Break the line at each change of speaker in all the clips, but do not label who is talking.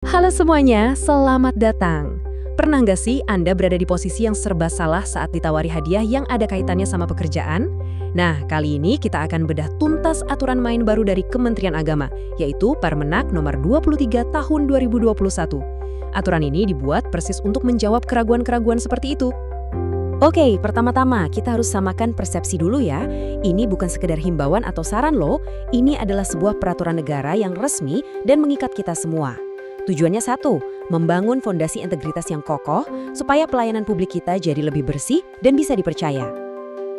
Halo semuanya, selamat datang. Pernah nggak sih Anda berada di posisi yang serba salah saat ditawari hadiah yang ada kaitannya sama pekerjaan? Nah, kali ini kita akan bedah tuntas aturan main baru dari Kementerian Agama, yaitu Permenak nomor 23 tahun 2021. Aturan ini dibuat persis untuk menjawab keraguan-keraguan seperti itu. Oke, pertama-tama kita harus samakan persepsi dulu ya. Ini bukan sekedar himbauan atau saran loh, ini adalah sebuah peraturan negara yang resmi dan mengikat kita semua. Tujuannya satu, membangun fondasi integritas yang kokoh supaya pelayanan publik kita jadi lebih bersih dan bisa dipercaya.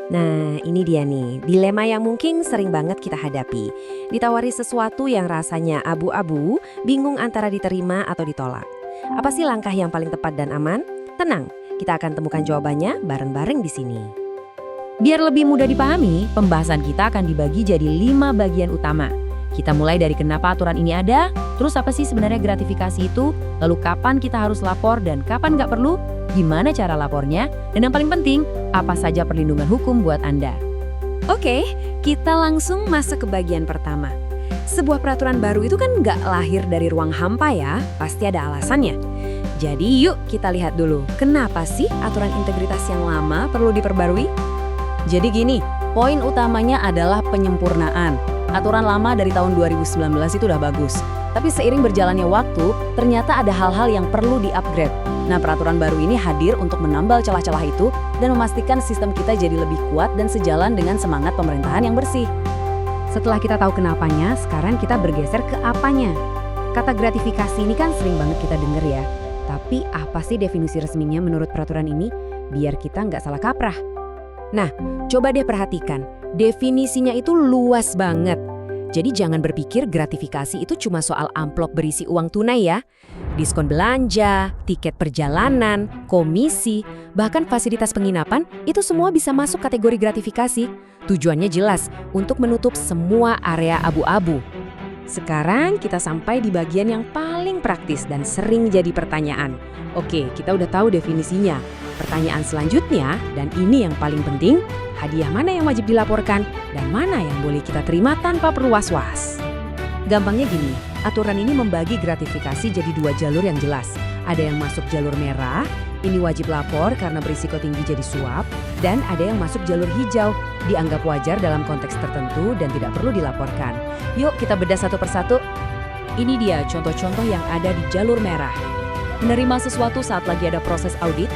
Nah, ini dia nih, dilema yang mungkin sering banget kita hadapi. Ditawari sesuatu yang rasanya abu-abu, bingung antara diterima atau ditolak. Apa sih langkah yang paling tepat dan aman? Tenang, kita akan temukan jawabannya bareng-bareng di sini. Biar lebih mudah dipahami, pembahasan kita akan dibagi jadi 5 bagian utama. Kita mulai dari kenapa aturan ini ada, terus apa sih sebenarnya gratifikasi itu, lalu kapan kita harus lapor dan kapan nggak perlu, gimana cara lapornya, dan yang paling penting, apa saja perlindungan hukum buat Anda. Oke, kita langsung masuk ke bagian pertama. Sebuah peraturan baru itu kan nggak lahir dari ruang hampa ya, pasti ada alasannya. Jadi yuk kita lihat dulu, kenapa sih aturan integritas yang lama perlu diperbarui? Jadi gini, poin utamanya adalah penyempurnaan. Aturan lama dari tahun 2019 itu udah bagus. Tapi seiring berjalannya waktu, ternyata ada hal-hal yang perlu di-upgrade. Nah, peraturan baru ini hadir untuk menambal celah-celah itu dan memastikan sistem kita jadi lebih kuat dan sejalan dengan semangat pemerintahan yang bersih. Setelah kita tahu kenapanya, sekarang kita bergeser ke apanya. Kata gratifikasi ini kan sering banget kita dengar ya. Tapi apa sih definisi resminya menurut peraturan ini? Biar kita nggak salah kaprah. Nah, coba deh perhatikan. Definisinya itu luas banget. Jadi jangan berpikir gratifikasi itu cuma soal amplop berisi uang tunai ya. Diskon belanja, tiket perjalanan, komisi, bahkan fasilitas penginapan itu semua bisa masuk kategori gratifikasi. Tujuannya jelas, untuk menutup semua area abu-abu. Sekarang kita sampai di bagian yang paling praktis dan sering jadi pertanyaan. Oke, kita udah tahu definisinya. Pertanyaan selanjutnya, dan ini yang paling penting, hadiah mana yang wajib dilaporkan dan mana yang boleh kita terima tanpa perlu was-was. Gampangnya gini, aturan ini membagi gratifikasi jadi 2 jalur yang jelas. Ada yang masuk jalur merah, ini wajib lapor karena berisiko tinggi jadi suap, dan ada yang masuk jalur hijau, dianggap wajar dalam konteks tertentu dan tidak perlu dilaporkan. Yuk kita bedah satu persatu. Ini dia contoh-contoh yang ada di jalur merah. Menerima sesuatu saat lagi ada proses audit,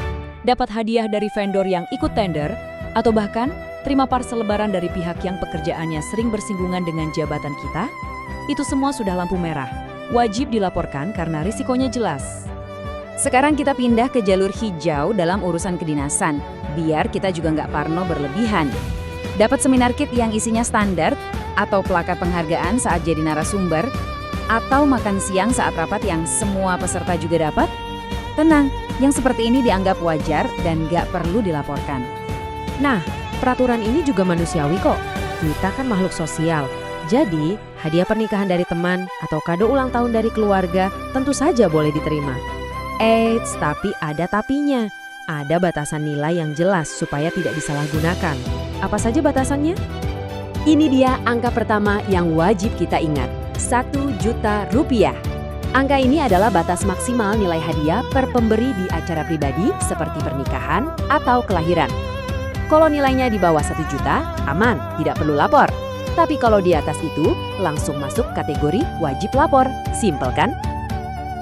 dapat hadiah dari vendor yang ikut tender, atau bahkan terima parsel lebaran dari pihak yang pekerjaannya sering bersinggungan dengan jabatan kita, itu semua sudah lampu merah. Wajib dilaporkan karena risikonya jelas. Sekarang kita pindah ke jalur hijau dalam urusan kedinasan, biar kita juga nggak parno berlebihan. Dapat seminar kit yang isinya standar, atau plakat penghargaan saat jadi narasumber, atau makan siang saat rapat yang semua peserta juga dapat? Tenang, yang seperti ini dianggap wajar dan nggak perlu dilaporkan. Nah, peraturan ini juga manusiawi kok. Kita kan makhluk sosial. Jadi, hadiah pernikahan dari teman atau kado ulang tahun dari keluarga tentu saja boleh diterima. Eits, tapi ada tapinya. Ada batasan nilai yang jelas supaya tidak disalahgunakan. Apa saja batasannya? Ini dia angka pertama yang wajib kita ingat. 1 juta rupiah. Angka ini adalah batas maksimal nilai hadiah per pemberi di acara pribadi seperti pernikahan atau kelahiran. Kalau nilainya di bawah 1 juta, aman, tidak perlu lapor. Tapi kalau di atas itu, langsung masuk kategori wajib lapor. Simpel kan?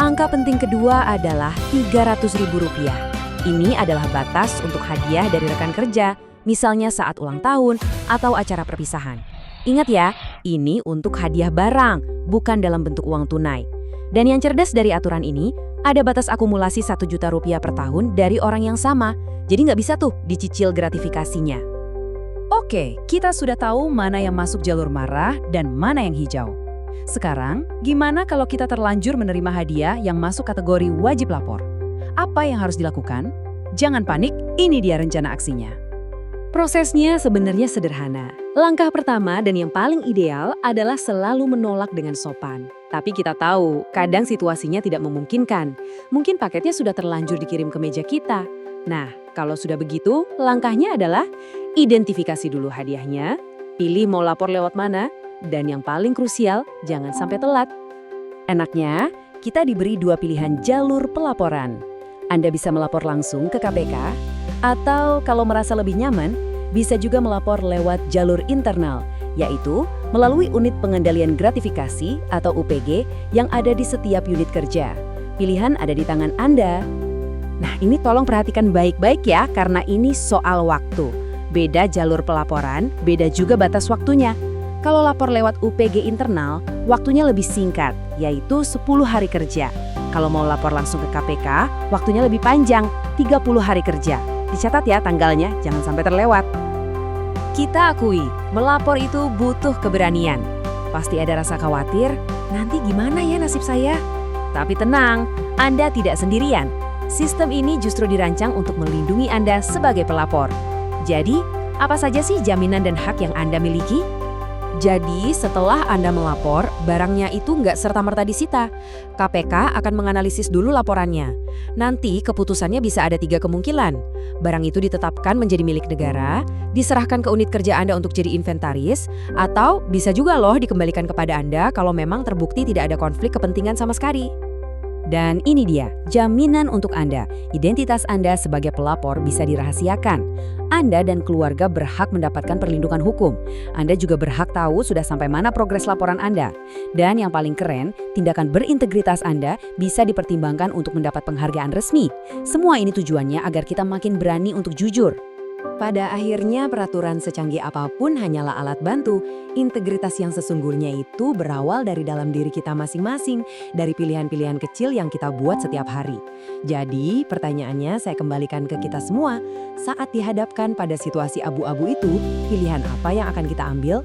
Angka penting kedua adalah Rp300.000. Ini adalah batas untuk hadiah dari rekan kerja, misalnya saat ulang tahun atau acara perpisahan. Ingat ya, ini untuk hadiah barang, bukan dalam bentuk uang tunai. Dan yang cerdas dari aturan ini, ada batas akumulasi Rp1 juta per tahun dari orang yang sama. Jadi nggak bisa tuh dicicil gratifikasinya. Oke, kita sudah tahu mana yang masuk jalur merah dan mana yang hijau. Sekarang, gimana kalau kita terlanjur menerima hadiah yang masuk kategori wajib lapor? Apa yang harus dilakukan? Jangan panik, ini dia rencana aksinya. Prosesnya sebenarnya sederhana. Langkah pertama dan yang paling ideal adalah selalu menolak dengan sopan. Tapi kita tahu, kadang situasinya tidak memungkinkan. Mungkin paketnya sudah terlanjur dikirim ke meja kita. Nah, kalau sudah begitu, langkahnya adalah identifikasi dulu hadiahnya, pilih mau lapor lewat mana, dan yang paling krusial, jangan sampai telat. Enaknya,
Kita diberi dua pilihan jalur pelaporan. Anda bisa melapor langsung ke KPK, atau kalau merasa lebih nyaman, bisa juga melapor lewat jalur internal, yaitu melalui unit pengendalian gratifikasi atau UPG yang ada di setiap unit kerja. Pilihan ada di tangan Anda.
Nah, ini tolong perhatikan baik-baik ya, karena ini soal waktu. Beda jalur pelaporan, beda juga batas waktunya. Kalau lapor lewat UPG internal, waktunya lebih singkat, yaitu 10 hari kerja. Kalau mau lapor langsung ke KPK, waktunya lebih panjang, 30 hari kerja. Dicatat ya tanggalnya, jangan sampai terlewat. Kita akui, melapor itu butuh keberanian. Pasti ada rasa khawatir, nanti gimana ya nasib saya? Tapi tenang, Anda tidak sendirian. Sistem ini justru dirancang untuk melindungi Anda sebagai pelapor. Jadi, apa saja sih jaminan dan hak yang Anda miliki? Jadi, setelah Anda melapor, barangnya itu nggak serta-merta disita. KPK akan menganalisis dulu laporannya. Nanti keputusannya bisa ada 3 kemungkinan. Barang itu ditetapkan menjadi milik negara, diserahkan ke unit kerja Anda untuk jadi inventaris, atau bisa juga loh dikembalikan kepada Anda kalau memang terbukti tidak ada konflik kepentingan sama sekali.
Dan ini dia, jaminan untuk Anda. Identitas Anda sebagai pelapor bisa dirahasiakan. Anda dan keluarga berhak mendapatkan perlindungan hukum. Anda juga berhak tahu sudah sampai mana progres laporan Anda. Dan yang paling keren, tindakan berintegritas Anda bisa dipertimbangkan untuk mendapat penghargaan resmi. Semua ini tujuannya agar kita makin berani untuk jujur.
Pada akhirnya, peraturan secanggih apapun hanyalah alat bantu. Integritas yang sesungguhnya itu berawal dari dalam diri kita masing-masing, dari pilihan-pilihan kecil yang kita buat setiap hari. Jadi, pertanyaannya saya kembalikan ke kita semua. Saat dihadapkan pada situasi abu-abu itu, pilihan apa yang akan kita ambil?